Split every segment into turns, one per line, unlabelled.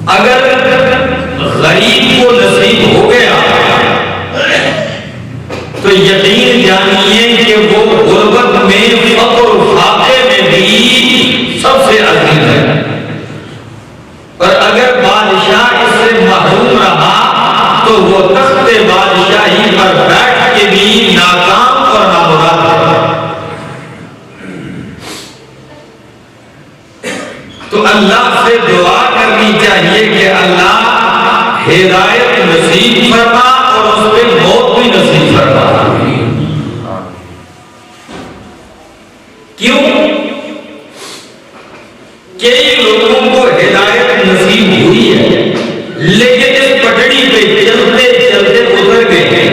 अगर गरीब को नसीब हो गया तो यकीन जानिए कि वो गुर्बत में, फक्र फाके में भी सबसे अजीज है। और अगर बादशाह इससे महरूम रहा तो वो तख्ते बादशाही पर बैठ के भी नाकाम और नामुराद है। तो अल्लाह से दुआ करनी चाहिए कि अल्लाह हिदायत नसीब फरमा और उस पर मौत भी नसीब फरमा। क्यों? कई लोगों को हिदायत नसीब हुई है लेकिन इस पटड़ी पे चलते चलते उतर गए हैं।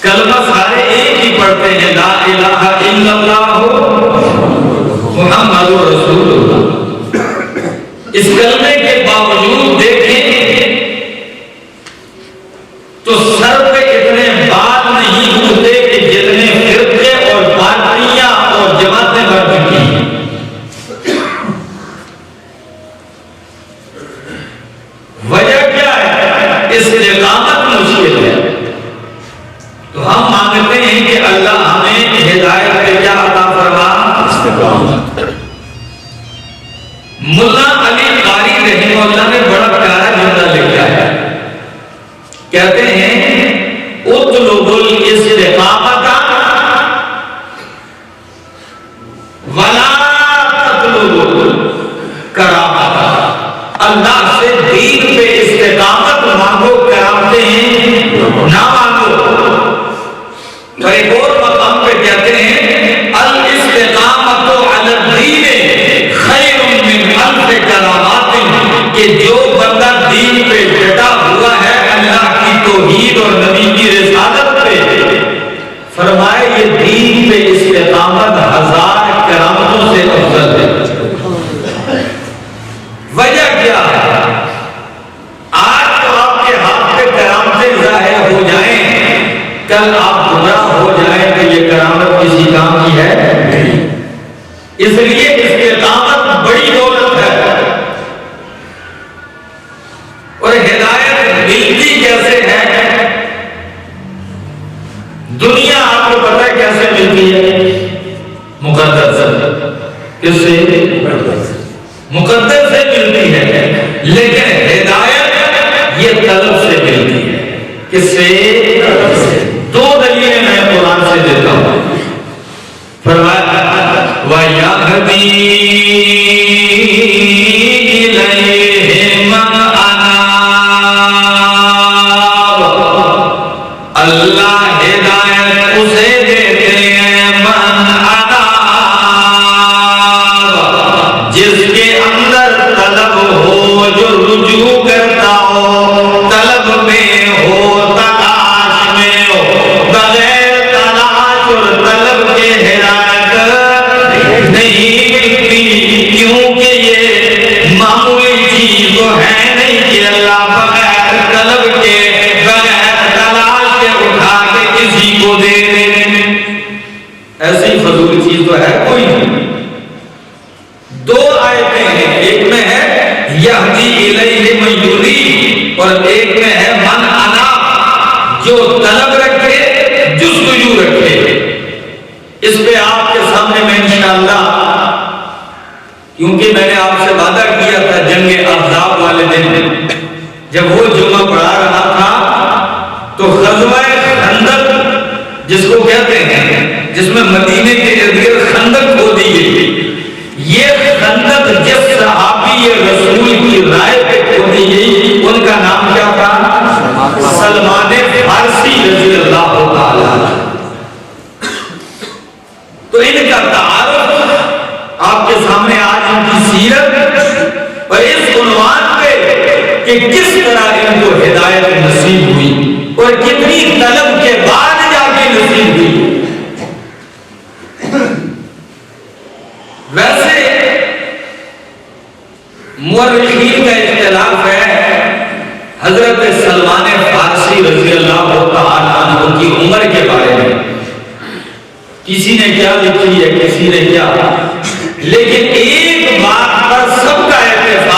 कलमा सारे एक ही पढ़ते हैं, ला इलाहा इल्लल्लाह मुहम्मदुर रसूलुल्लाह। इस कलमे के बावजूद देखें तो सर पे इतने बाल नहीं उठते कि जितने फिरके और पार्टियां और जमातें बढ़ चुकी हैं। वजह क्या है? इस इकामत मुश्किल है। तो हम मांगते हैं कि अल्लाह हमें हिदायत पे क्या अता फरमा। मुल्ला अली कारी रहमतुल्लाह ने बड़ा प्यारा जुमला लिखा है। कहते हैं उतलुबुल इस्तिकामत वला ततलुबुल करामत। अल्लाह से दीन पे इस्तिकामत मांगो, करामतें ना मांगो। तो एक और मकाम पे कहते हैं अल इस्तिकामत अला दीन खैरुम मिन अल्फ करामातिन, कि जो बंदा दीन पे डटा हुआ है अल्लाह की तौहीद और नबी की रिसालत पे, फरमाए ये दीन पे इस्तिकामत 1000 करामतों से अफजल है। वजह क्या है? आज तो आपके हाथ पे करामतें जाहिर हो जाएं, कल आप गुमराह हो जाएं तो ये करामत किसी काम की है नहीं। इसलिए इस्तिकामत बड़ी दौलत है। और हिदायत मिलती कैसे है? दुनिया आपको पता है कैसे मिलती है? मुकद्दर से। किससे? मुकद्दर से मिलती है। लेकिन हिदायत ये तलब से मिलती है। किससे? दो दलीलें मैं कुरान से देता हूं। फरमाया वयहदी इलैहि मन अनाब। अल्लाह हिदायत उसे देते हैं मन अनाब, जिसके अंदर तलब हो, जो रुजू करता हो, तलब में हो, तलाश में हो। बगैर तलाश और तलब के हिदायत नहीं मिलती, क्योंकि ये मामूली चीज तो है नहीं कि अल्लाह बगैर तलब के, बगैर तलाश के उठा के किसी को दे दे। ऐसी फजूल चीज तो है कोई नहीं। दो आयतें हैं, एक में है यहदी इलैहि मन युरीद और एक में है मन अनाब, जो तलब रखे, जुस्तजू रखे। इस पे आपके सामने मैं इंशाअल्लाह, क्योंकि मैंने आपसे वादा किया था जंगे अहज़ाब वाले दिन जब वो जुम्मा पढ़ा रहा था तो ग़ज़वा-ए खंदक जिसको कहते हैं, जिसमें मदीने के इर्द-गिर्द खंदक खोदी गई, ये खंदक जिस सहाबी रसूल की राय पे खोदी गई उनका नाम क्या था? सलमान फारसी रज़ियल्लाहु ताला। तो इनका तारुफ आपके सामने आज इनकी सीरत और इस उन्वान पे कि किस तरह इनको हिदायत नसीब हुई और कितनी तलब के बाद जाके नसीब हुई। वैसे मुअर्रिखीन का इख्तिलाफ है हजरत सलमान फारसी रज़ियल्लाहु ताला अन्हु की उम्र के बारे में। किसी ने क्या लिखी है, किसी ने क्या, लेकिन एक बात पर सबका इत्तेफाक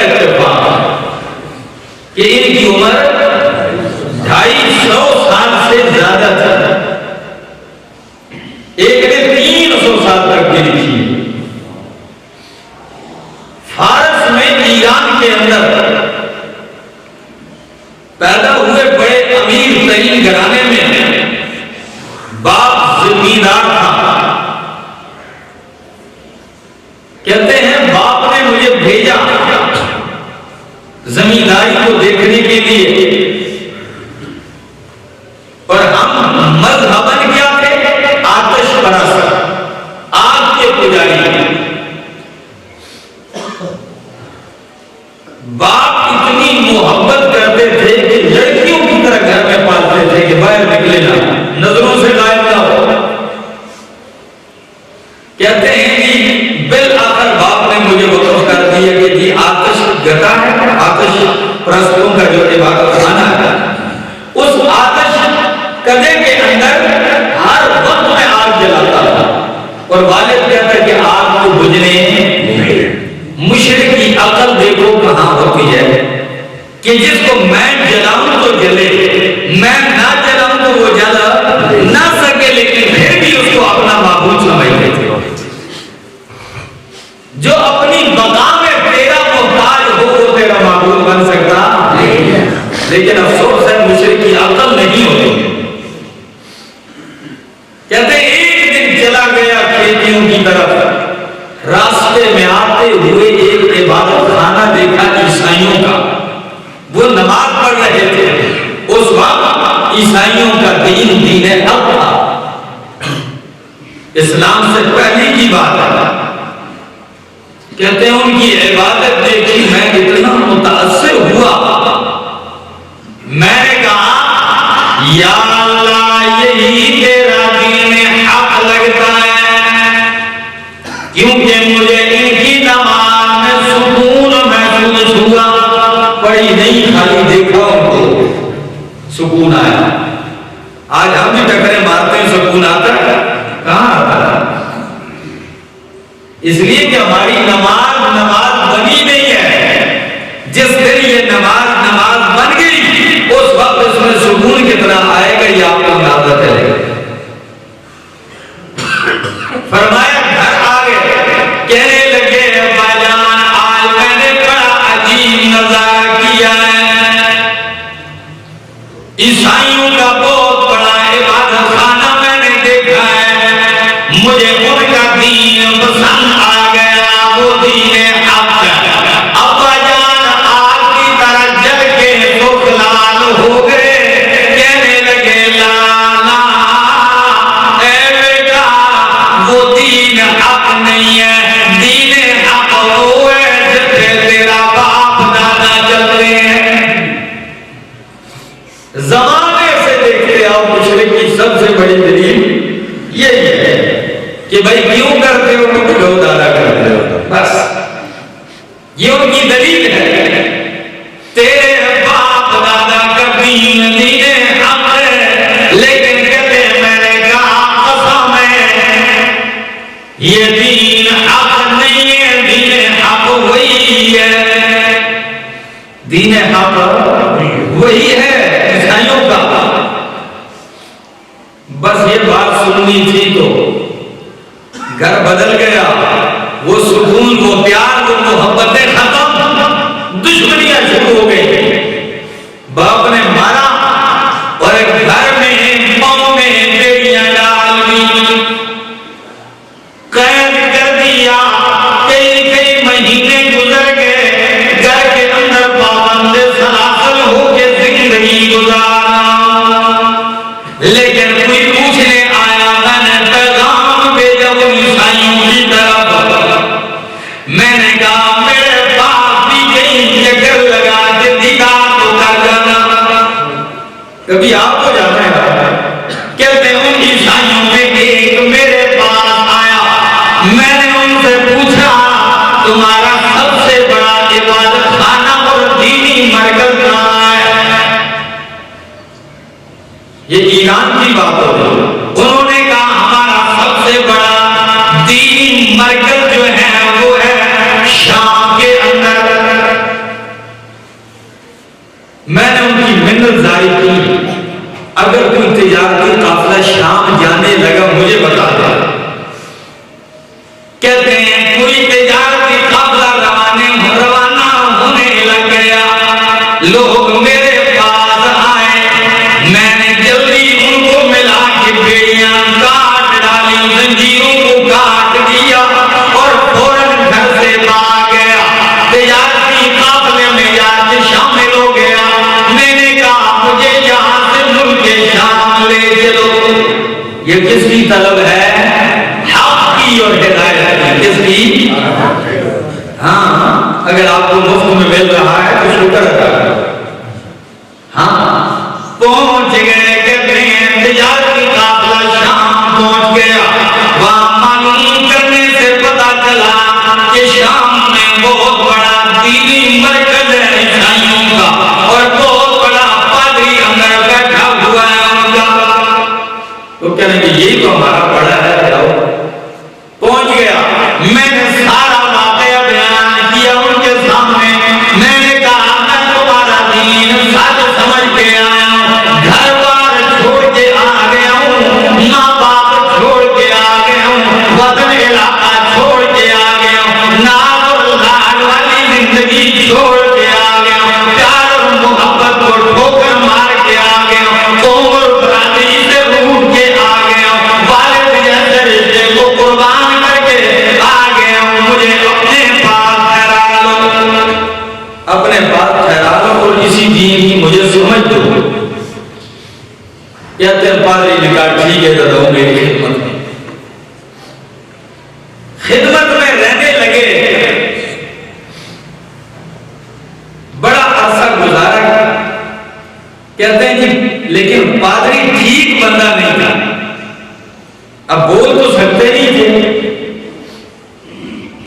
इत्तेफाक है कि इनकी उम्र 250 साल से ज्यादा थी। एक ने 300 साल तक की लिखी। फारस में, ईरान के अंदर पैदा हुए बड़े अमीर तरीन घराने में बाप जिम्मेदार था। कहते हैं बाप ने मुझे भेजा जमींदारी को देखने के लिए, और हम मजहबन क्या थे? आतिश परस्त, आग के पुजारी। बाप इतनी मोहब्बत करते थे कि लड़कियों की तरह घर में पालते थे कि बाहर निकले ना, नजरों से गायब ना हो। कहते हैं कि बिल आखिर बाप ने मुझे वक्फ कर दिया कि जी आतिश गता है, आतिश परस्तों का जो इबादत खाना है, उस आतिश कदे के अंदर हर वक्त में आग जलाता था। और वालिद कहता है कि आग को बुझने मुशरिक की अकल देखो कहां होती है कि जिसको मैं जलाऊं तो जले, मैं ना जलाऊं तो वो जला ना सके, लेकिन फिर भी उसको अपना माबूद समझते थे। जो अपनी बका में तेरा मोहताज हो वो तेरा माबूद बन सकता नहीं है। लेकिन अफसोस है मुशरिक की अकल नहीं होती। कहते एक दिन चला गया खेतियों की तरफ, रास्ते में आते हुए एक इबादत खाना देखा ईसाइयों का। वो नमाज पढ़ रहे थे। उस वक्त ईसाइयों का दीन दीन हक था, इस्लाम से पहले की बात है। कहते हैं उनकी इबादत देखी, मैं इतना मुतासिर हुआ, मैंने कहा या अल्लाह यही तेरा दीन हक लगता है, क्योंकि मुझे इनकी नमाज में सुकून महसूस हुआ। पढ़ी नहीं, खाली देखा उनको सुकून आया। आज हम भी टकरे मारते हैं, सुकून आता है? कहां आता है? इसलिए कि हमारी नमाज बनी नहीं है। जिस दिन ये नमाज बन गई, उस वक्त इसमें सुकून कितना आएगा ये आपको अंदाजा चलेगा। फरमाया घर आ गए, कहने लगे भाईजान आज मैंने बड़ा अजीब नजारा किया है। ईसाइयों का बहुत बड़ा इबादत खाना मैंने देखा है। मुझे उनका दीन पसंद आ गया, वो दीन हक। अब्बा जान आग की तरह जल के सुख लाल हो गए। कहने लगे लाला ए बेटा, वो दीन हक नहीं है, दीन हक वो है जिसे तेरा बाप दादा चलते हैं। जमाने से देखते आओ, मुशरिक की सबसे बड़ी दलील यही है कि भाई क्यों करते हो, कुछ लोग दादा करते हो, बस ये उनकी दलील है। तेरे बाप दादा का दीन दीने हक है, लेकिन कहते मैंने कहा कसम है ये दीन हक नहीं है, दीन हक वही है, दीन हक वही है ईसाइयों का। बस ये बात सुननी थी तो घर बदल गया। वो सुकून, वो प्यार, वो मोहब्बतें खत्म, दुश्मनियां शुरू हो गई। बाप ने मारा और एक घर में पांव में बेड़ियां डाल दी, कैद कर दिया। कई महीने गुजर गए, घर के अंदर पाबंद सलासल होके जिंदगी गुजारा। लेकिन कोई पूछने आया, मैंने पैगाम भेजा वो ईसाइयों की तरफ। मैंने कहा मेरे बाप भी कहीं चक्कर लगा ये किसकी तलब है? हक की और हिदायत की। किसकी? हाँ, अगर आपको मुफ्त में मिल रहा है तो शुक्र अदा करो। हाँ, पहुंच गए कहते हैं तिजारती काफिला शाम पहुंच गया। वहां मालूम करने से पता चला कि शाम में बहुत बड़ा दीनी मरकज है ईसाइयों का और बहुत बड़ा पादरी अंदर बैठा हुआ है उनका। तो कहने कि यही तो हमारा बड़ा है। जाओ, पहुंच गया। मैंने सारा वाकया बयान किया उनके सामने। मैंने कहा मैं तुम्हारा दीन सच समझ के आया हूं, घर बार छोड़ के आ गया हूं, माँ बाप छोड़ के आ गया हूं, वतन इलाका छोड़ के आ गया हूं, नाज और लाड वाली जिंदगी छोड़ के आ गया हूं, प्यार और मोहब्बत को ठोकर मार के आ गया हूं, कौम और बरादरी से रूठ के आ गया हूं, वालिद जैसे रिश्ते को कुर्बान करके आ गया हूं। मुझे अपने पास ठहरा लो, अपने पास ठहरा लो और इसी दीन की मुझे समझ दो। कहते हैं पादरी ने कहा ठीक है दादा, मेरी खिदमत में। खिदमत में रहने लगे, बड़ा अरसा गुजारा। कहते हैं कि लेकिन पादरी ठीक बंदा नहीं था। अब बोल तो सकते नहीं थे।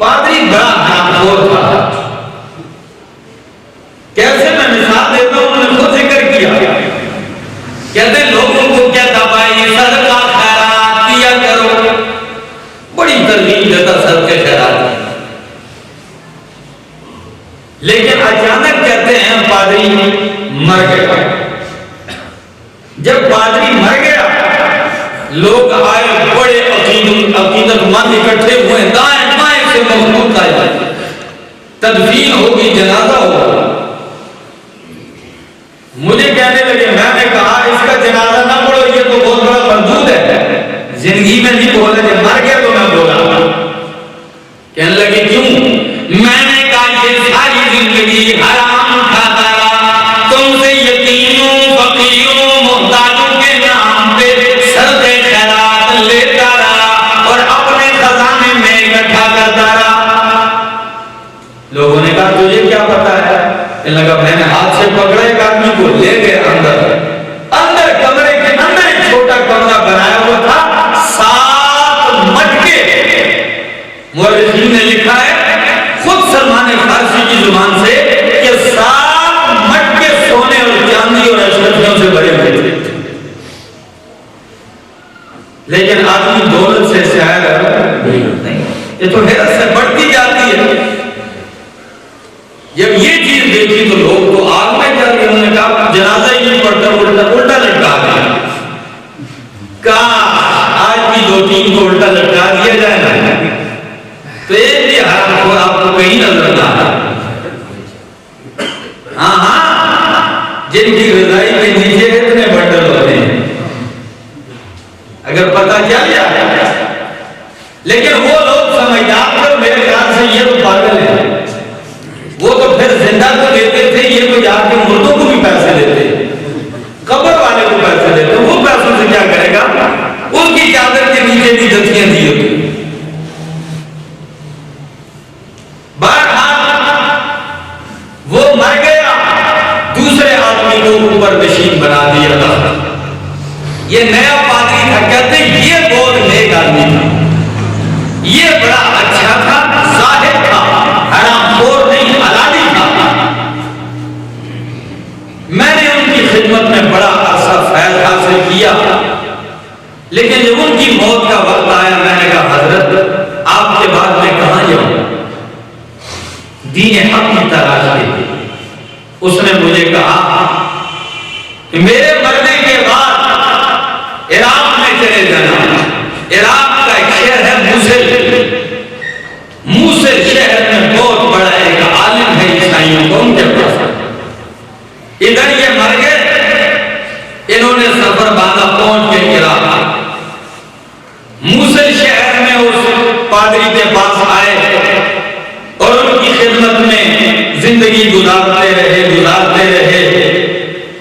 पादरी बड़ा हरामखोर था। कैसे? मैं मिसाल देता हूं, उन्होंने खुद जिक्र किया। कहते लोगों को क्या दबाई, सदका खैरात किया करो, बड़ी तरजीह देता सदके खैरात। लेकिन अचानक कहते हैं पादरी मर गया। जब पादरी मर गया, लोग आए, बड़े अकीदतमंद इकट्ठे हुए, दाएं बाएं से मखलूक आए, तदफीन होगी, जनाजा होगा। मुझे कहने लगे, मैंने कहा इसका जनाजा ना पढ़ो, ये तो बहुत बड़ा मरदूद है, जिंदगी में नहीं बोला, जब मर गया तो मैं बोला। कहने लगे क्यों? मैंने कहा ये सारी जिंदगी हराम खाता रहा, तुमसे यतीमों, फकीरों, मोहताजों के नाम पे सदके खैरात लेता रहा और अपने खजाने में इकट्ठा करता रहा। लोगों ने कहा तुझे क्या पता है? लगा मैंने हाथ से पकड़ा, एक आदमी को ले गए अंदर। अंदर कमरे के अंदर एक छोटा कमरा बनाया हुआ था, 7 मटके। मुअर्रिखीन ने लिखा है खुद सलमान फारसी की जुबान से कि 7 मटके सोने और चांदी और अशरफियों से भरे हुए थे। लेकिन आदमी दौलत से शायद नहीं, ये तो हैरत से बढ़ती जाती है। जब ये चीज देखी तो लोग तो आग में चल गए। उन्होंने कहा जनाजा ही नहीं पड़ता, उल्टा लटका दिया। कहा आज भी 2-3 को उल्टा लटका दिया जाए ना, तो एक भी हरामखोर आपको कहीं नजर ना आए। हाँ, जिनकी रजाई के नीचे इतने बंडल होते हैं, अगर पता चल जाए। लेकिन वो लोग समझदार थे, मेरे ख्याल से ये तो पागल है। वो तो फिर जिंदा को देते थे, ये तो जाके मुर्दों को भी पैसे देते, कब्र वाले को पैसे देते। वो पैसों से क्या करेगा? उनकी चादर के नीचे भी दतियां दी होती। बहरहाल वो मर गया, दूसरे आदमी को ऊपर नशीन बना दिया था। ये नया पादरी था। कहते ये बहुत नेक आदमी था, ये बड़ा अच्छा था, जाहिद था, हरामखोर नहीं, हलाली था। मैंने उनकी खिदमत में बड़ा अरसा फैज़ हासिल किया। लेकिन जब उनकी मौत का वक्त आया, मैंने कहा हजरत आपके बाद में कहां जाऊं, दीन हक की तलाश की। उसने मुझे कहा कि मेरे मरने के बाद इराक में चले जाना। इराक का एक शहर है मूसल। मूसल शहर में बहुत बड़ा एक आलिम है ईसाइयों को, उनके पास। इधर ये मर गए, इन्होंने सफर बांधा, पहुंच के इराक। मूसल शहर में उस पादरी के पास आए और उनकी खिदमत में जिंदगी गुजारते रहे।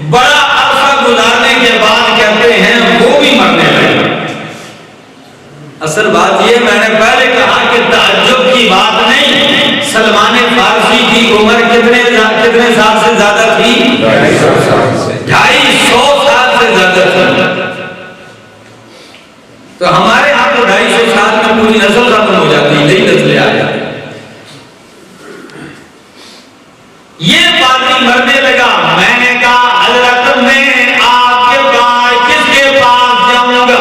बड़ा अरसा गुजारने के बाद कहते हैं वो भी मरने लगे। असल बात ये मैंने पहले कहा कि ताज्जुब की बात नहीं, सलमान फारसी की उम्र कितने साल से ज्यादा थी? 250 साल से ज्यादा थी। तो हमारे यहाँ तो 250 साल में पूरी नस्ल खत्म हो जाती है, नई नस्लें आ जाती। ये पादरी मरने लगा। मैंने कहा हजरत मैं आपके पास किसके पास जाऊंगा?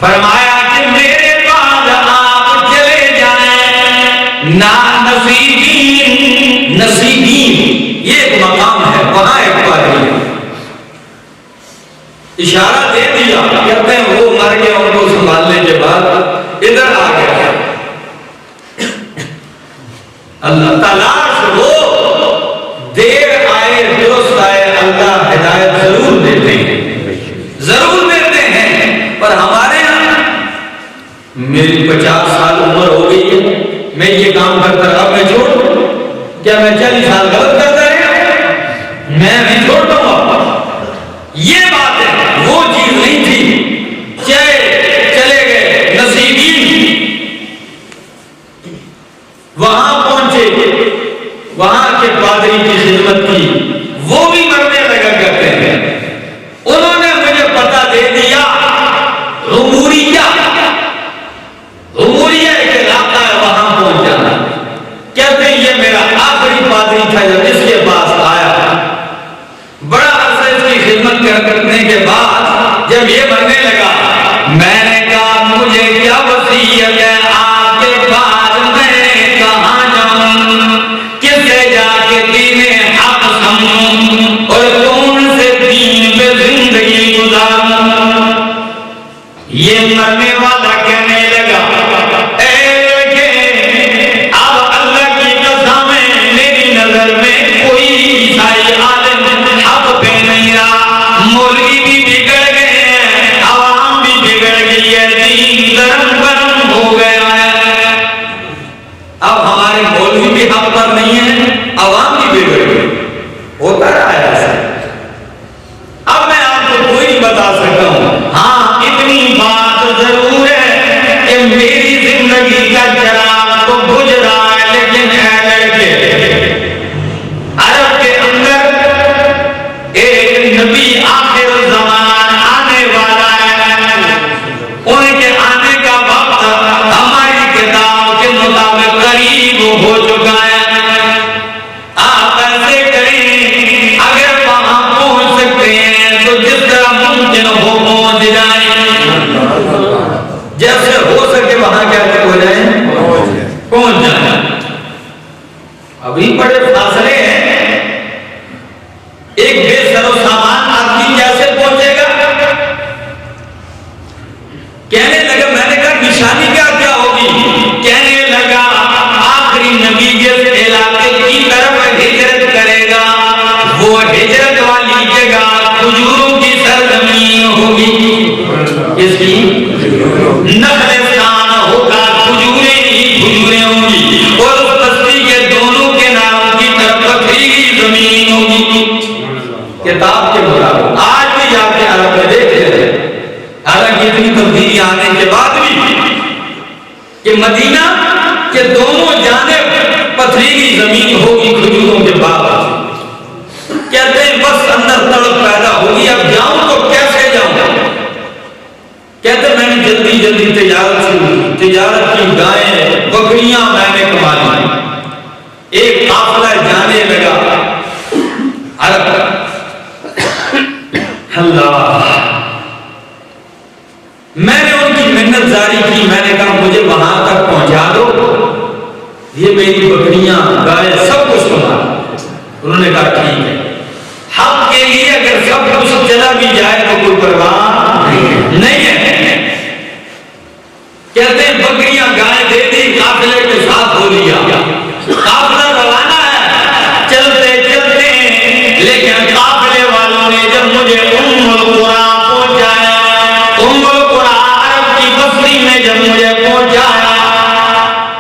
फरमाया कि मेरे पास आप चले जाएं। ना नसीबीन, नसीबीन ये एक मकाम है, वहां एक पादरी है। इशारा दे दिया, कहते हैं वो मर गया, उनको संभालने के बाद इधर आ गया। अल्लाह तलाश हो, देर आए दुरुस्त आए, अल्लाह हिदायत जरूर देते हैं, जरूर देते हैं। पर हमारे यहाँ मेरी 50 साल उम्र हो गई है, मैं ये काम करता अब मैं छोड़ दूं? क्या मैं 40 साल गलत करता है? मैं नहीं छोड़ दूंगा। ये बात है, वो चीज नहीं थी। चले गए नसीबी, वहां पहुंचे, वहां के पादरी की खिदमत की, वो भी मरने लगा करते हैं। उन्होंने मुझे पता दे दिया, रुमूरिया एक इलाका है, वहां पहुंच जाना। कहते हैं ये मेरा आखिरी पादरी था जब इसके पास आया। बड़ा अरसा इसकी खिदमत करने के बाद जब ये मरने लगा, मैंने कहा मुझे क्या वसीयत है आपके बाद मैं कहां जाऊं, किससे जाके दीने हक समझूं और कौन से दीन पे जिंदगी गुजारूं? ये मरने वाला कहने लगा, अब अल्लाह की कसम है मेरी नजर में कोई ईसाई आलिम हक पे नहीं रहा। मौलवी भी बिगड़ गए हैं, आवाम भी बिगड़ गई है, दीन गरम हो गया है। अब हमारे मौलवी भी हक पर नहीं है, आवाम भी बिगड़ गई, होता रहा है ऐसा। अब मैं आपको कोई नहीं बता सकता हूं। हाँ, इतनी बात जरूर है कि मेरी जिंदगी का चराग तो बुझ रहा है, लेकिन है लड़के, अरब के अंदर एक नबी आखिर ज़मान आने वाला है। उनके आने का वक्त हमारी किताब के मुताबिक करीब हो चुका है। आप ऐसे करें, अगर वहां पहुंच सकते हैं तो जिस तरह मुमकिन हो पहुंच जाए, जैसे हो सके वहां क्या हो जाए, पहुंच जाए। अभी बड़े फासले हैं, एक बेसरो सामान आदमी कैसे पहुंचेगा? कहने लगा, मैंने कहा निशानी क्या होगी? कहने लगा आखिरी नबी जिस इलाके की तरफ हिजरत करेगा वो हिजरत वाली जगह खजूरों की सरजमीन होगी। इसकी नखलिस्तान होगा, खजूरें ही खजूरें होंगी और उस बस्ती के दोनों के नाम की तरफ पथरीली जमीन होगी। किताब के मुताबिक आज भी जाके अरब में देख लेते हैं, हालांकि इतनी तब्दीली आने के बाद भी कि मदीना के दोनों जानिब पथरीली जमीन होगी खजूरों के बाग। कहते हैं बस अंदर तड़प पैदा होगी, अब जाऊं तो कैसे जाऊं? कहते मैंने जल्दी तैयारत की, गायें बकरियां मैंने कमा ली। एक काफिला जाने लगा अरब। अल्लाह, मैंने उनकी मिन्नत जारी की, मैंने कहा मुझे वहां तक पहुंचा दो, ये मेरी बकरियां गाय सब कुछ तुम्हारा। उन्होंने कहा ठीक है, हक के लिए अगर सब कुछ चला भी जाए तो कोई परवाह नहीं है। कहते हैं बकरियां गाय दे दी, काफिले के साथ हो लिया, काफिला रवाना है, चलते चलते, लेकिन काफिले वालों ने जब मुझे उम्मुल कुरा पहुंचाया, उम्मुल कुरा अरब की बस्ती में जब मुझे पहुंचाया,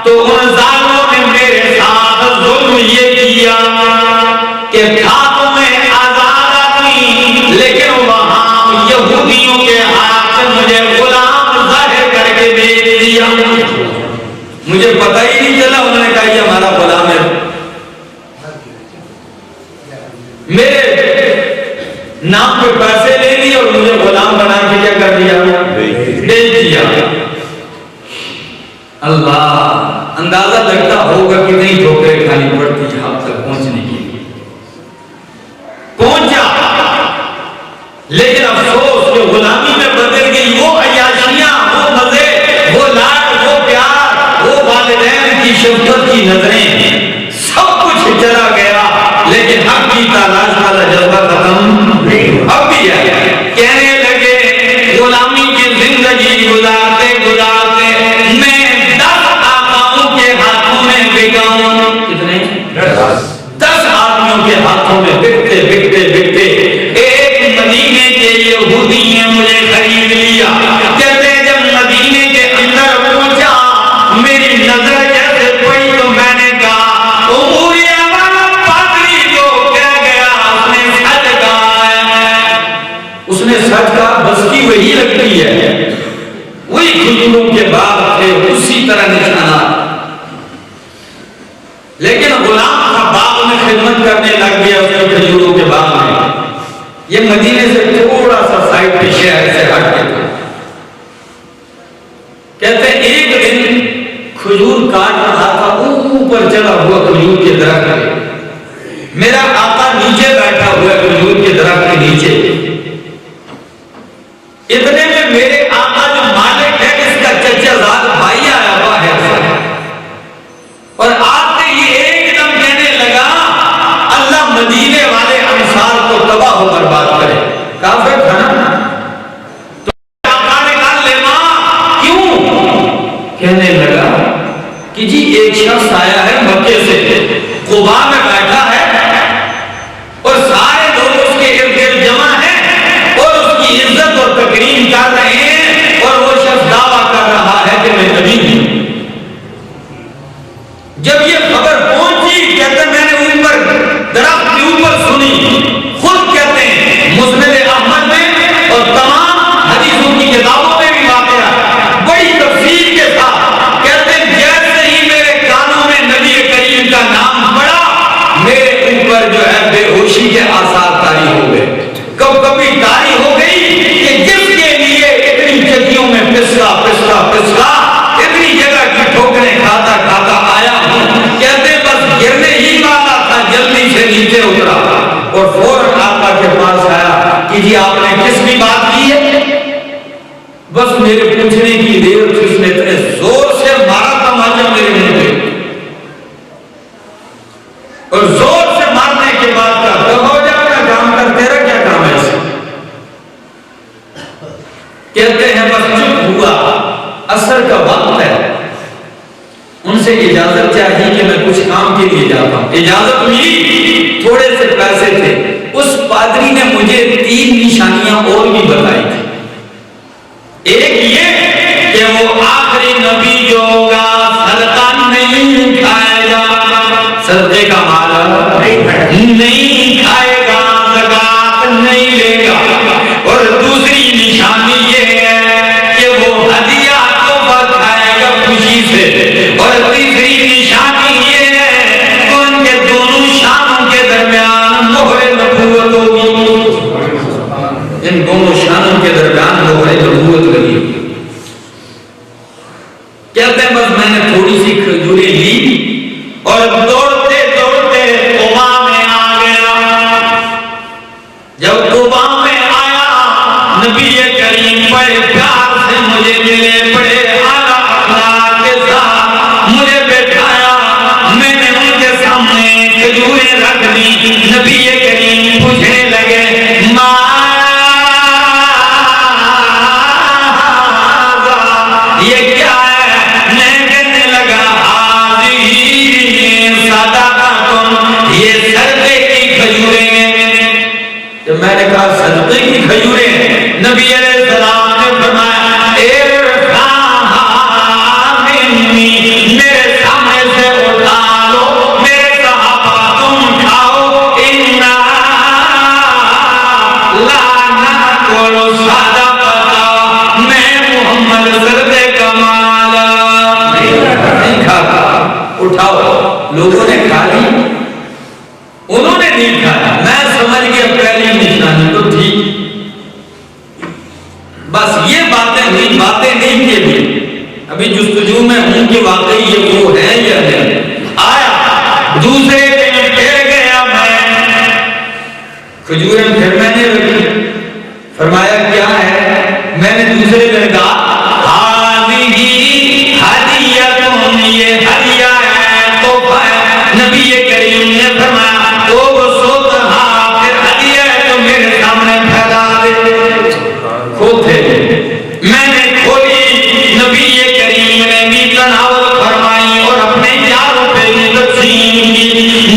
तो उन जालिमों ने मेरे साथ जुल्म ये किया कि था तुम्हें आजाद आदमी, लेकिन वहां यहूदियों के हाथ से मुझे गुलाम जाहिर करके अल्लाह, अंदाजा लगता होगा कि नहीं ठोकरें खानी पड़ती है आप तक पहुंचने के लिए। पहुंचा, लेकिन अफसोस जो गुलामी में बदल गई वो अयाशियां, वो मजे, वो लाड, वो प्यार, वो वालिदैन की शफ़क़त की नजरें, सब कुछ चला गया। लेकिन हक की तलाश वाला जज्बा खत्म अब भी है। कहने लगे गुलामी की जिंदगी गुजारते गुजारते मैं 10 आकाओं के हाथों में बिका हूं। कितने? 10 आदमियों के हाथों में बिकते बिकते बिकते एक मदीने के यहूदी ने मुझे खरीद लिया। कहते जब मदीने के अंदर पहुंचा मेरी नजर जैसे पड़ी तो मैंने कहा उसने सच कहा, बस की वही लगती है, वही खजूरों के बाग थे, उसी तरह निशाना। लेकिन गुलाम था, बाग में खिदमत करने लग गया उसके खजूरों के बाग में। ये मदीने से थोड़ा सा साइड पे शहर से हट के था। कहते एक दिन खजूर काट रहा था, ऊपर चला हुआ खजूर के दरख्त पे, मेरा आका नीचे बैठा हुआ खजूर के दरख्त के नीचे। इतने में मेरे आका जो मालिक है इसका चचाजाद भाई आया हुआ है और आते ही एकदम कहने लगा अल्लाह मदीने वाले अंसार को तबाह हो बर्बाद करे। काफिर था ना, तो आका ने कहा ले मां क्यों? कहने लगा कि जी एक शख्स आया है मक्के से, कुबा में बैठा है और सारे लोग उसके इर्द गिर्द जमा है और उसकी इज्जत और तकरीम कर रहे हैं और वो शख्स दावा कर रहा है कि मैं नबी हूं। जब ये खबर पहुंची कहते मैंने ऊपर दरख्त के ऊपर सुनी, खुद कहते हैं मुस्नद अहमद में और तमाम हदीसों की किताबों में भी वाक़या बड़ी तफसील के साथ कहते हैं जैसे ही मेरे कानों में नबी करीम का नाम पड़ा मेरे ऊपर जो है बेहोशी के आसार तारी हो गए। कब कभी तारी हो गई कि जिसके लिए इतनी जगहों में पिसला पिसला पिसला इतनी जगह की ठोकरें खाता खाता आया हूं। कहते बस गिरने ही वाला था, जल्दी से नीचे उतरा और फौरन आका के पास आया कि जी आपने किसकी बात की है? बस मेरे पूछने की देर थी, उसने इतने जोर से मारा तमाचा मेरे मुंह पे और जोर से मारने के बाद का तब हो जा अपना काम कर, तेरा क्या काम है इसे? कहते हैं बस चुप हुआ, असर का वक्त है, उनसे इजाजत चाहिए कि मैं कुछ काम के लिए जाता हूं। इजाजत मिली, थोड़े से पैसे थे, उस पादरी ने मुझे 3 निशानियां और भी बताई थी। एक ये कि वो आखिरी नबी जो होगा सदका नहीं खाएगा, सदके का माल नहीं खाएगा, ज़कात नहीं लेगा। और दूसरी निशानी ये है कि वो हदिया तोहफा खाएगा खुशी से। और तीसरी निशानी ये है कि उनके दोनों शानों के दरमियान मोहरे नबूवत होगी, इन दोनों शानों के दरमियान मोहरे नबूवत लगी। कहते हैं बस मैंने थोड़ी सी खजूरें ली और दौड़ते दौड़ते कुबा में आ गया। जब कुबा में आया नबी करीम बड़े प्यार से मुझे मिले, बड़े आला अखलाक के साथ मुझे बैठाया। मैंने उनके सामने खजूरें रख दी। नबी करीम पूछने लगे ये क्या है? मैं कहने लगा ये सदके की खजूरें हैं। तो मैंने कहा सदके की खजूरें? नबी अलैहिस्सलाम ने फरमाया मेरे सामने से उठा लो, मेरे सहाबा तुम खाओ। इन्ना ला नकुलु सदका, मैं मोहम्मद सदके का माल नहीं खाता। उठाओ। लोगों ने खा ली, उन्होंने नहीं खाया। मैं समझ गया पहली निशानी तो ठीक, बस ये बातें हुई, बातें नहीं की। अभी जुस्तजू में हूं कि वाकई ये वो है या नहीं। आया दूसरे दिन फिर गया मैं, खजूरें फिर मैंने रखी। फरमाया क्या है? मैंने दूसरे दिन कहा हाज़िही हदियतुन, ये हदिया है, तोहफा है। नबी करीम ने फरमाया तो वो सोच हाँ फिर हदिया है तो मेरे सामने फैला दे। खोते मैंने खोली, नबी करीम ने भी तनावल फरमाई और अपने यारों पे तक़सीम की।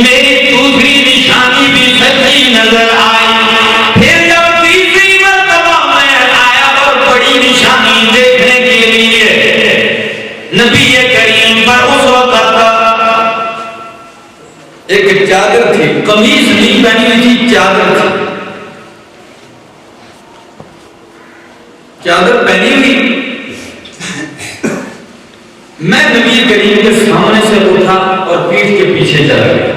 मेरी दूसरी निशानी भी सच्ची नजर आई। फिर जब तीसरी मर्तबा मैं आया और बड़ी निशानी देखने के लिए नबी करीम पर उस वक्त एक चादर थी, कमीज नहीं पहनी हुई थी, चादर थी, चादर पहनी हुई। मैं नबी करीम के सामने से उठा और पीठ के पीछे चला गया।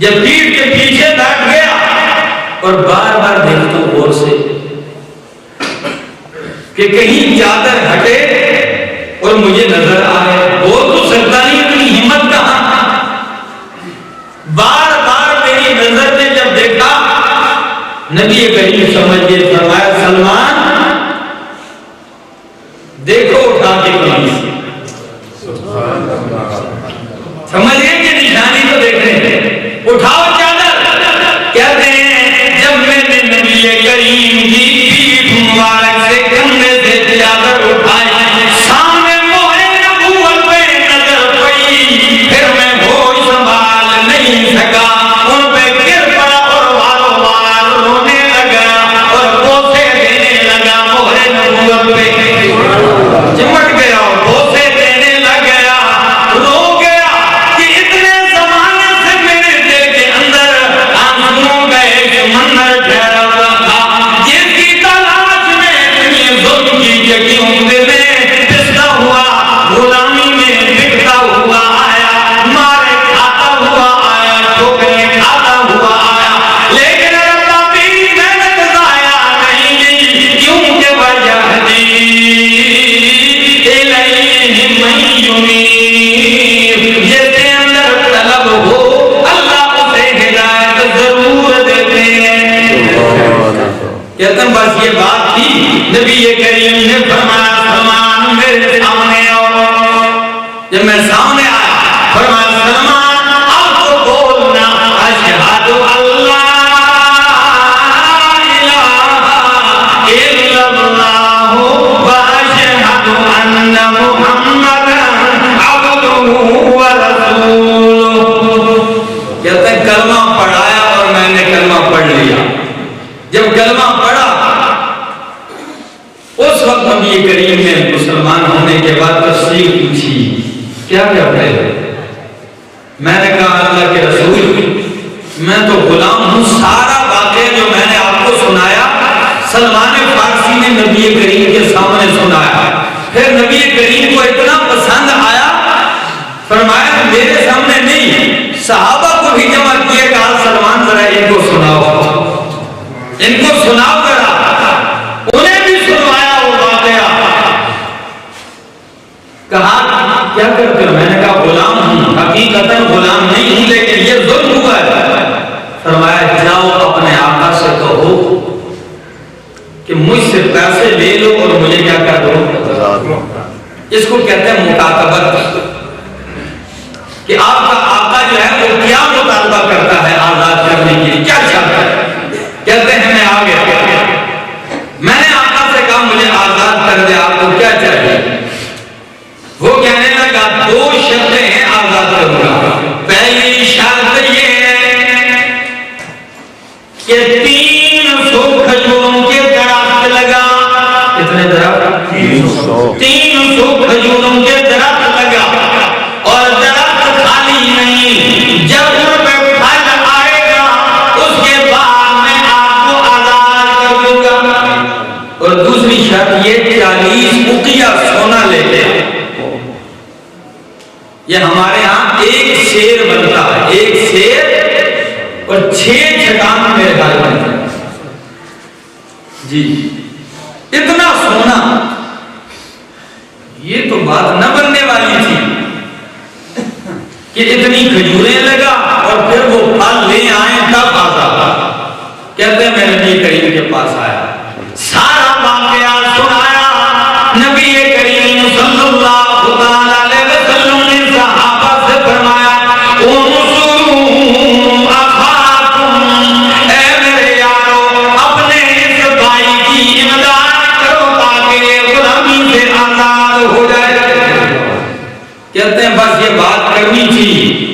जब पीठ के पीछे बैठ गया और बार बार देखता हूं गौर से कि कहीं चादर हटे और मुझे नजर आए। बोल तो सकता नहीं, इतनी हिम्मत कहां। बार बार मेरी नजर ने जब देखा, नबी करीम समझ गए। फरमाया सलमान देखो उठा के कमीज, समझ गए कि निशानी तो देख रहे हैं। उठाओ चादर। कहते हैं जब मैंने नबी करीम की पीठ मुबारक से कंधे से चादर उठाई, सामने मोहरे नबूवत पे नजर पड़ी। फिर मैं होश संभाल नहीं सका, उन पे गिर पड़ा और वारों वार रोने लगा और बोसे देने लगा। मोहरे नबूवत पे चिमट गया और बोसे देने लग गया, रो गया कि इतने जमाने से मेरे दिल के अंदर आंसुओं का एक मंजर ठहरा हुआ था, जिसकी तलाश में इतनी जुल्म की जगहों में पिसता हुआ, गुलामी में बिकता हुआ आया, मारे खाता हुआ आया, ठोकरें खाता हुआ आया, लेकिन अल्लाह मेरी मेहनत जाया नहीं की, क्योंकि वजह दी जिसके अंदर तलब हो अल्लाह उसे हिदायत जरूर देते हैं। कहते हैं बस ये बात थी। नबी करीम ने फरमाया सलमान मेरे सामने आओ। जब मैं सामने आया फरमाया सलमान अब तो बोलना अशहदु अल्ला इलाहा इल्लल्लाह व अशहदु अन्ना मुहम्मदन अब्दुहु व रसूलुहु। कहते हैं कलमा पढ़ाया और मैंने कलमा पढ़ लिया। जब कलमा पढ़ा उस वक्त नबी करीम ने मुसलमान होने के बाद तफसीर पूछी क्या क्या पढ़े। मैंने कहा अल्लाह के रसूल मैं तो गुलाम हूं। सारा वाक़या जो मैंने आपको सुनाया सलमान फारसी ने नबी करीम के सामने सुनाया। फिर नबी करीम को इतना पसंद आया, फरमाया मेरे सामने नहीं सहाबा को भी जमा किए, कहा सलमान जरा इनको सुनाओ, इनको सुनाओ जरा। उन्हें भी सुनवाया वो वाक़या। कहा क्या करते हो? मैंने कहा गुलाम हूं, हकीकतन गुलाम नहीं हूं, लेकिन ये जुल्म हुआ है। फरमाया जाओ अपने आका से कहो कि मुझसे पैसे ले लो और मुझे क्या कर दो। इसको कहते हैं मुकातबत, कि आपका आका जो है वो क्या मुतालबा करता है आजाद करने के लिए, क्या चाहता है। कहते हैं मैं आ गया, मैंने आका से कहा मुझे आजाद कर दे, आपको क्या चाहिए। वो कहने लगा दो शर्तें हैं आजाद करूंगा। पहली शर्त ये है कि 300 खजूरों के दरख्त लगा। कितने दरख्त? 300 खजूरों के दरख्त लगा और दरख्त खाली नहीं, जब उन पे फल आएगा उसके बाद मैं आपको आजाद कर दूंगा। और दूसरी शर्त ये 40 उकिया सोना लेते हैं। ये हमारे यहाँ एक शेर बनता है, एक शेर और 6 छटान मेरे ख्याल बनते हैं जी। इतना सोना कि इतनी खजूरें लगा और फिर वो फल ले आए तब आजाद। कहते हैं मैं नबी करीम के पास आया, सारा वाकया सुनाया। नबी करीम सल्लल्लाहु अलैहि वसल्लम ने सहाबा से फरमाया, ऐ मेरे यारो, अपने इस भाई की इमदाद करो ताकि गुलामी से आजाद हो जाए। कहते हैं बस ये बात करनी थी,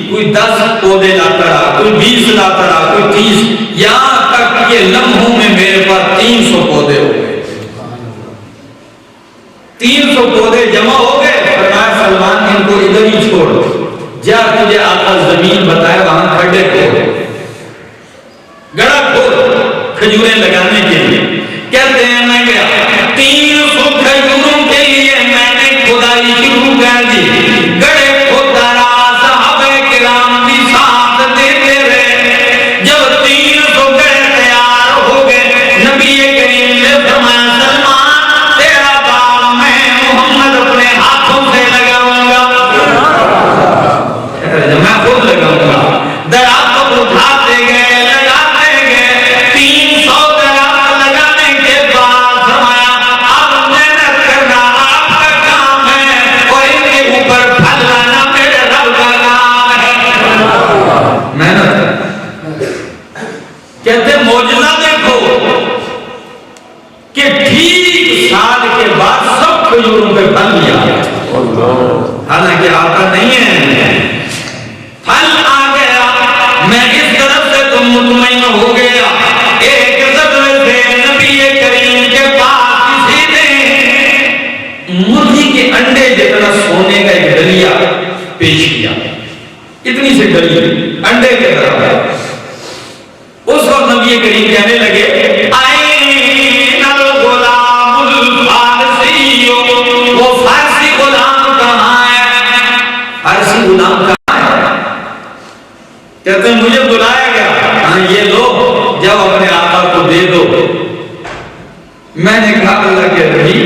कोई 10 पौधे लाता रहा, कोई 20 लाता रहा, कोई 30, यहाँ तक ये लम्हों में मेरे पास 300 पौधे हो गए। 300 पौधे जमा हो गए। फरमाया सलमान इनको इधर ही छोड़, जा तुझे आका जमीन बताए वहां खड्डे खोद, गड़ा खोद खजूरें लगाने के लिए। कहते हैं मैं गया, 300 खजूरों के लिए मैंने खुदाई शुरू कर दी। गड़े खोदा रहा, सहाबे किराम भी साथ देते रहे। जब 300 गड़े तैयार हो गए, नबी करीम ने फरमाया सलमान तेरा बाल मैं मोहम्मद अपने हाथों से लगाऊंगा, मैं खुद लगाऊंगा। दरात उठाते गए, लगाते गए, 300 दरात लगाने के बाद फरमाया अब मेहनत करना आपका काम है और इनके ऊपर फल लाना मेरे रब का काम है। मेहनत कहते मौजूदा देखो कि ठीक साल के बाद सब खजूरों पे फल लिया, हालांकि आता नहीं है, फल आ गया। मैं इस तरफ से तो मुतमईन हो गया। एक ज़दवे से नबी करीम के पास किसी ने मुर्गी के अंडे जितना सोने का एक डलिया पेश किया, इतनी सी डली अंडे के तरह। उस वक्त नबी करीम कहने लगे आइनल गुलामुल फारसी, वो फारसी गुलाम कहाँ है? फारसी गुलाम कहाँ है? कहते हैं मुझे बुलाया गया, हाँ ये लो जब अपने आका को दे दो। मैंने कहा अल्लाह के नबी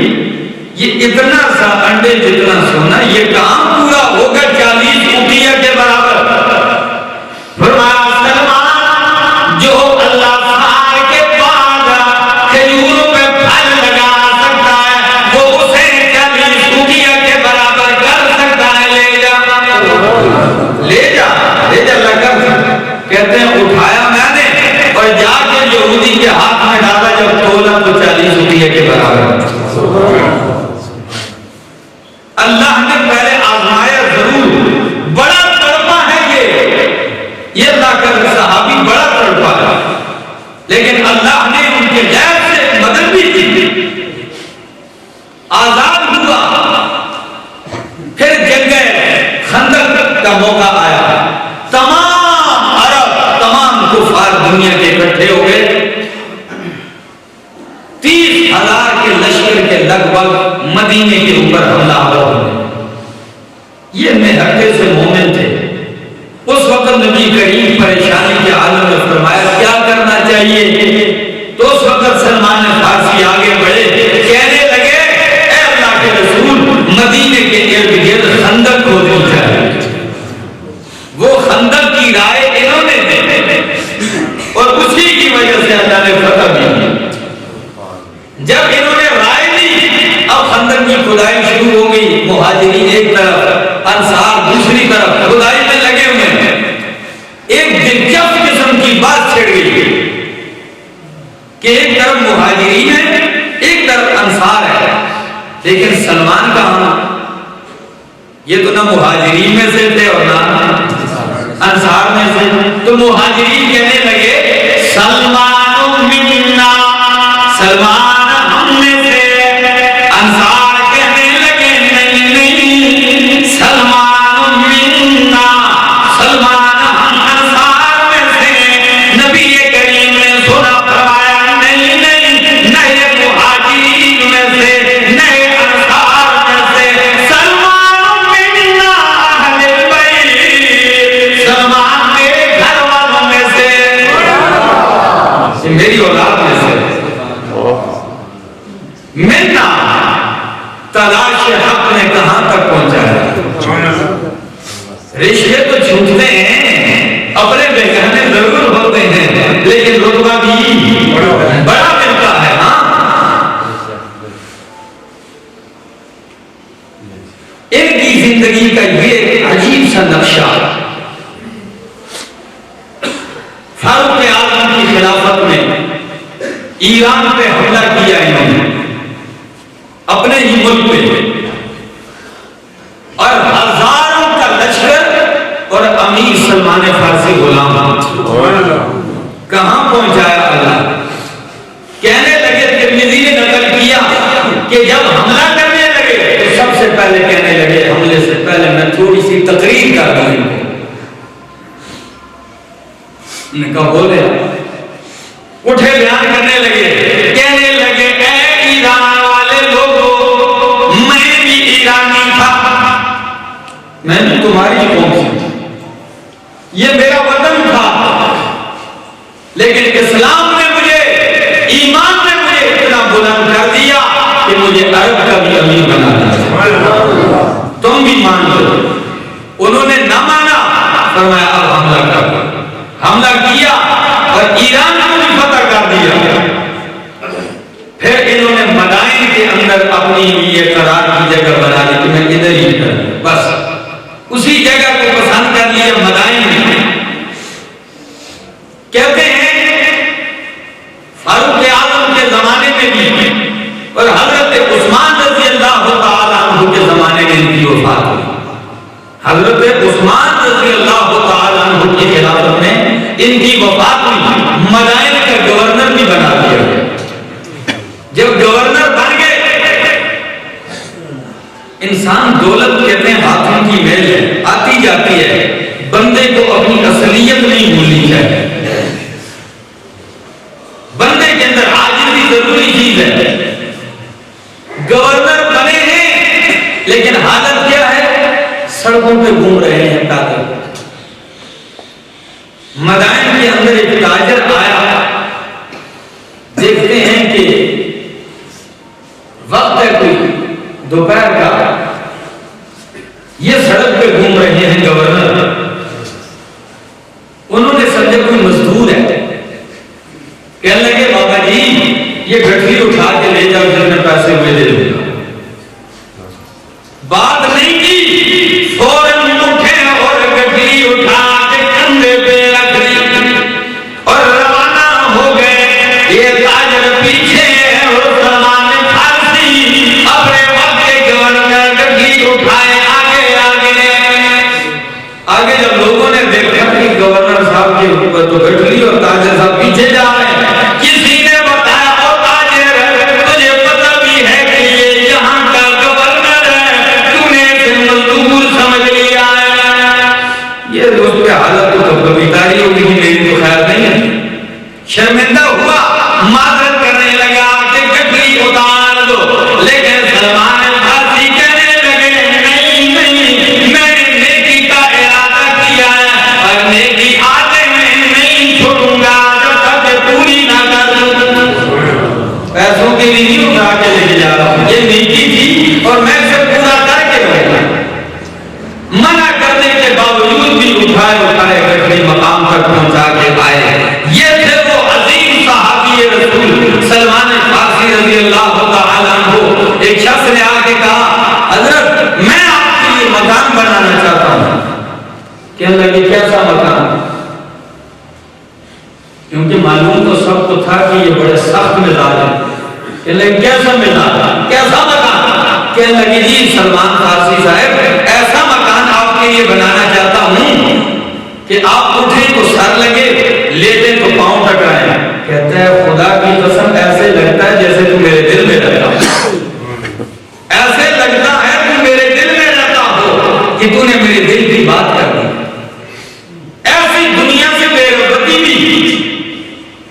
ये इतना सा अंडे जितना सोना ये काम पूरा होगा 40 ऊँटिया के बराबर। फरमाया सलमान जो अल्लाह सार के बाद खजूरों पे फल लगा सकता है वो उसे 40 ऊँटिया के बराबर कर सकता है, ले जा ले जा ले जा लगा। कहते हैं उठाया मैंने और जाके यहूदी के हाथ में डाला, जब तोला तो 40 ऊँटिया के बराबर। अल्लाह ने पहले आजमाया जरूर, बड़ा तड़पा है ये अल्लाह का सहाबी बड़ा तड़पा है, लेकिन अल्लाह ने उनके गैर से मदद भी की, आजाद हुआ। फिर जग गए, खंदक का मौका आया, तमाम अरब तमाम कुफार दुनिया के इकट्ठे हो गए। 30,000 के लश्कर के लगभग मदीने के ऊपर हमलावर हुए। ये मेहके से मोमिन थे। उस वक्त नबी करीम परेशानी के आलम में फरमाया क्या करना चाहिए? तो उस वक्त सलमान फारसी आगे बढ़े, कहने लगे ऐ अल्लाह के रसूल, मदीने के इर्द गिर्द खंदक खोदनी चाहिए। वो खंदक की राय इन्होंने दी और उसी की वजह से अल्लाह ने फतह दी। जब इन्होंने राय दी, अब खंदक की खुदाई शुरू हो गई। मुहाजिरीन एक तरफ, अंसार दूसरी तरफ खुदाई में लगे हुए हैं। एक दिलचस्प किस्म की बात छिड़ गई कि एक तरफ मुहाजिरीन है, एक तरफ अंसार है, लेकिन सलमान कहाँ? ये तो ना मुहाजिरीन में से थे और ना अंसार में से। तो मुहाजिरीन कहने लगे सलमान मिन्ना, सलमान हम में से। अंसार कहने लगे नहीं नहीं, सलमान मिन्ना, सलमान हम अंसार में से। नबी करीम ने सुना फरमाया नहीं नहीं, नए मुहाजिरीन में से, नए अंसार में से। सलमान मिन्ना अहले बैत, सलमान मेरे घर वालों में से, मेरी औलाद में से। मिन्ना तलाश हक ने कहां तक पहुंचाया? रिश्ते तो छूटते हैं, अपने बेगहने जरूर होते हैं, लेकिन रुतबा भी बड़ा मिलता है। हाँ, इनकी जिंदगी का ये अजीब सा नक्शा, फारूक आजम की खिलाफत में ईरान पे हमला किया इन्होंने, अपने ही मुल्क पे, और हजारों का लश्कर और अमीर सलमान फारसी गुलाम कहां पहुंचाया अल्लाह। कहने लगे, तिर्मिज़ी ने नकल किया कि जब हमला करने लगे तो सबसे पहले कहने लगे, हमले से पहले मैं थोड़ी सी तकरीर कर दूं इनको। कहा बोले, उठे बयान करने लगे, कहने लगे, ऐ ईरान वाले लोगों, मैं भी ईरानी था, मैं भी तुम्हारी कौम से, ये मेरा वतन था, लेकिन इस्लाम ने मुझे, ईमान ने मुझे इतना बुलंद कर दिया कि मुझे अरब का भी अमीर बना दिया। तुम भी मान लो। उन्होंने ना माना, फरमाया अब हमला कर। हमला किया और ईरान को भी फतह कर दिया। फिर इन्होंने मदाइन के अंदर अपनी ये करार की जगह बना ली कि मैं इधर ही कर, बस उसी जगह को पसंद कर लिया मदाइन में। कहते हैं फारूक आजम के जमाने में भी और हजरत उस्मान रज़ी अल्लाह तआला अन्हु के जमाने में इनकी वफात हुई। हजरत उस्मान रज़ी अल्लाह तआला अन्हु की खिलाफत में इनकी वफात हुई। मदाइन का गवर्नर भी बना दिया। जब गवर्नर बन गए, इंसान दौलत कहते हैं हाथों की मेल है, आती जाती है, बंदे को अपनी असलियत नहीं भूलनी चाहिए। बंदे के अंदर आजिज़ी जरूरी चीज है। गवर्नर बने हैं, लेकिन हालत क्या है, सड़कों पे घूम रहे हैं ताकत। मदाइन के अंदर एक ताजर आया, देखते हैं कि वक्त है कोई दोपहर का, ये सड़क पे घूम रहे हैं गवर्नर। उन्होंने समझा कोई मजदूर है, कहने लगे बाबा जी ये गठरी उठा के ले जाओ, जितने पैसे हुए दे दूंगा। बात नहीं की, फौरन उठे और गठरी उठा के कंधे पे रख ली और रवाना हो गए। ये ताजर पीछे और सलमान फारसी अपने वक्त के गवर्नर गठरी उठाए आगे आगे आगे। जब लोगों ने देखा कि गवर्नर साहब के ऊपर तो गठरी और ताजर साहब पीछे जा रहे हैं, किसी ने बताया ओ ताजर, तुझे पता भी है कि ये यहाँ का गवर्नर है, तूने इसे मजदूर समझ लिया है। ये उस पे हालत तो कभी तारी होगी, मेरी तो ख्याल नहीं है। शर्मिंदा हुआ, मादरत करने लगा कि गठरी उतार दो, लेकिन सलमान फारसी कहने लगे नहीं नहीं, मैंने नेकी का इरादा किया है और नेकी आते मैं नहीं छोड़ूंगा जब तक पूरी ना कर दूं। पैसों के लिए नहीं उठा के लेके जा रहा हूं, ये नेकी थी और मैं इसे पूरा करके रहूंगा। मना करने के बावजूद भी उठाए उठाए गठरी मकाम तक पहुंचा के आए। ये थे वो अजीम सहाबी रसूल सलमान फारसी रज़ी अल्लाह तआला अन्हु। एक शख्स ने आके कहा, हजरत मैं आपके लिए मकान बनाना चाहता हूं। कहने लगे कैसा मकान? क्योंकि मालूम तो सबको था कि ये बड़े सख्त मिजाज है। कहने लगे कैसा मिजाज, कैसा मकान? कहने लगे जी सलमान फारसी साहब, ऐसा मकान आपके लिए बनाना चाहता हूं कि आप उठें तो सर लगे, लेटे तो पांव टकराए। कहते हैं खुदा की कसम ऐसे लगता है जैसे तू मेरे दिल में रहता हो, ऐसे लगता है तू मेरे दिल में रहता हो कि तूने मेरे दिल की बात कर दी। ऐसी दुनिया से बेरगती भी,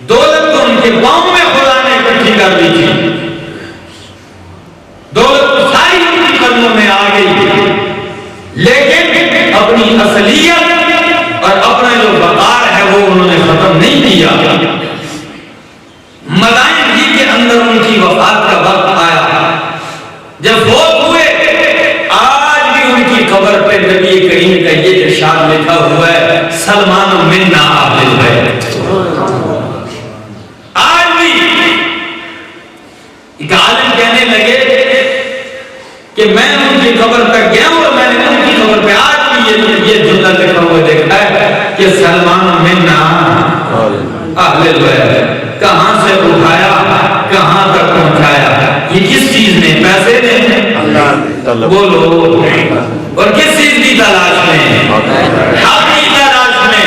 दौलत तो उनके पांव में खुदा ने इकट्ठी कर दी थी, दौलत तो सारी उनकी कदमों में आ गई, लेकिन अपनी असलियत और अपना जो वकार है वो उन्होंने खत्म नहीं किया। मदाइन जी के अंदर उनकी वफात का वक्त आया, जब फौत हुए, आज भी उनकी कब्र पे नबी करीम का ये इरशाद लिखा हुआ सलमान मिन्ना आदिल है। आज भी एक आलिम कहने लगे कि मैं उनकी खबर पर गया और मैंने उनकी खबर पे आज भी ये जुमला लिखा हुआ देखा है कि सलमान मिन्ना आदिल है। कहां से उठाया कहां तक पहुंचाया, ये किस चीज ने? पैसे ने? बोलो। और किस चीज की तलाश में? हक की तलाश में।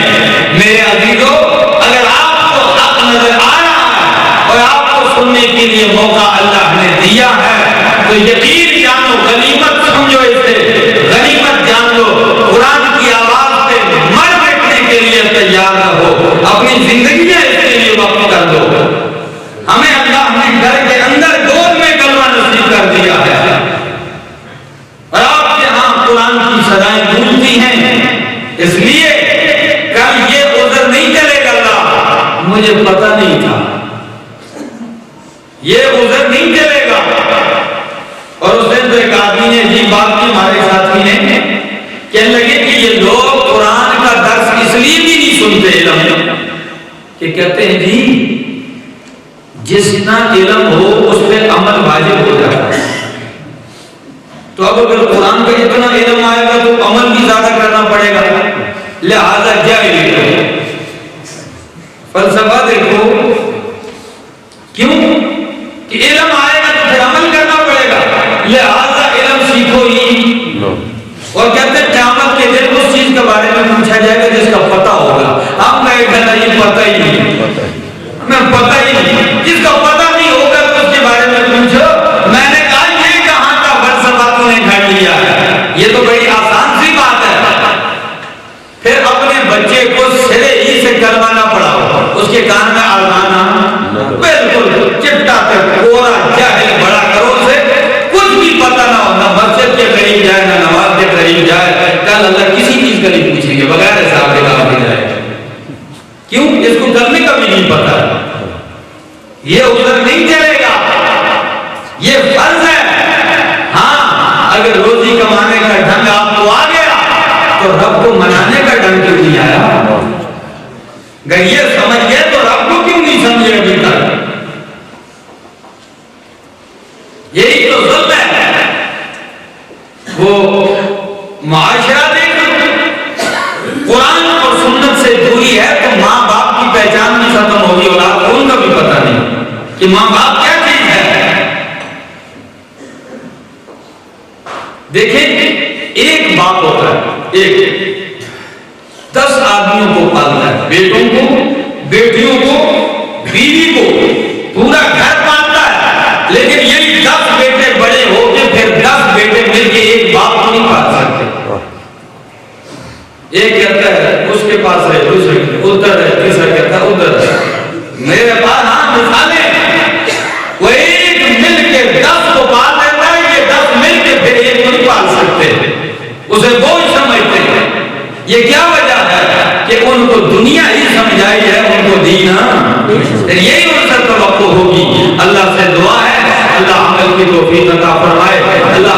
मेरे अजीजों, अगर आपको हक नजर आ रहा है और आपको सुनने के लिए मौका अल्लाह ने दिया है तो यकीन जानो, गनीमत समझो, इसे गनीमत जान लो। कुरान की आवाज पे मर बैठने के लिए तैयार रहो, अपनी जिंदगी इसके लिए वक्त कर दो। हमें अल्लाह ने घर के अंदर गोद में कलमा नसीब कर दिया है और आप यहाँ कुरान की सदाएं गूंजती हैं। इसलिए कल ये उज़र नहीं चलेगा, मुझे पता नहीं था, ये उज़र नहीं चलेगा। और उस दिन तो एक आदमी ने जी बात की, हमारे साथी ने कहने लगे कि ये लोग कुरान का दर्स इसलिए भी नहीं सुनते इल्म कि कहते हैं जी जितना इल्म हो उस पर अमल वाजिब हो जाता है। तो अब अगर कुरान का इतना इल्म आएगा तो अमल भी ज्यादा करना पड़ेगा, लिहाजा जाहिल करो। फलसफा देखो, क्यों कि इल्म आएगा तो फिर अमल करना पड़ेगा, लिहाजा इल्म सीखो ही। और कहते हैं क़यामत के दिन उस चीज के बारे में पूछा जाएगा जिसका पता होगा। हम कहे ये पता ही नहीं, हमें पता ही नहीं। जिसका पता नहीं होगा तो उसके बारे में पूछो। मैंने कहा ये कहां का फलसफा तूने घड़ लिया है, ये तो बड़ी आसान सी बात है। फिर अपने बच्चे को सिरे ही से करवाना पड़ाओ, उसके कान में आलमाना बिल्कुल चिट्टा तक कोरा जाहिल बड़ा करो उसे, कुछ भी पता ना हो, ना मस्जिद के करीब जाए ना नमाज के करीब जाए। कल अल्लाह किसी चीज का नहीं पूछेंगे, बगैर हिसाब के काम नहीं जाएगा। क्यों? इसको करने का भी नहीं पता, ये उधर नहीं चलेगा, ये फर्ज है। हाँ, अगर रोजी कमाने का ढंग आपको आ गया तो रब को मनाने का ढंग क्यों नहीं आया? अगर ये समझ गए तो रब को क्यों नहीं समझे अभी तक? यही तो जुल्म है। वो माशरा देखो, कुरान और सुन्नत से दूरी है तो माँ बाप की पहचान भी खत्म होगी, औलाद को उनका भी पता नहीं कि माँ बाप क्या चीज है। देखिए, एक बाप होता है, एक 10 आदमियों को पालता है, बेटों को, बेटियों को, बीवी को, पूरा घर पालता है। लेकिन यही 10 बेटे बड़े होके फिर 10 बेटे मिलके एक बाप को नहीं पाल सकते। एक कहता है उसके पास है, दूसरे उधर है, तीसरा कहता है उधर है। मेरे पास हाँ मिसालें, वो एक मिलके 10 को पाल देता है, ये 10 मिलके फिर एक को नहीं पाल सकते, उसे बोझ समझते हैं। ये क्या वजह है कि उनको दुनिया ही समझाई है, उनको दीन यही उनसे तवक्को होगी। अल्लाह से दुआ है अल्लाह अमल की तौफीक अता फरमाए, अल्लाह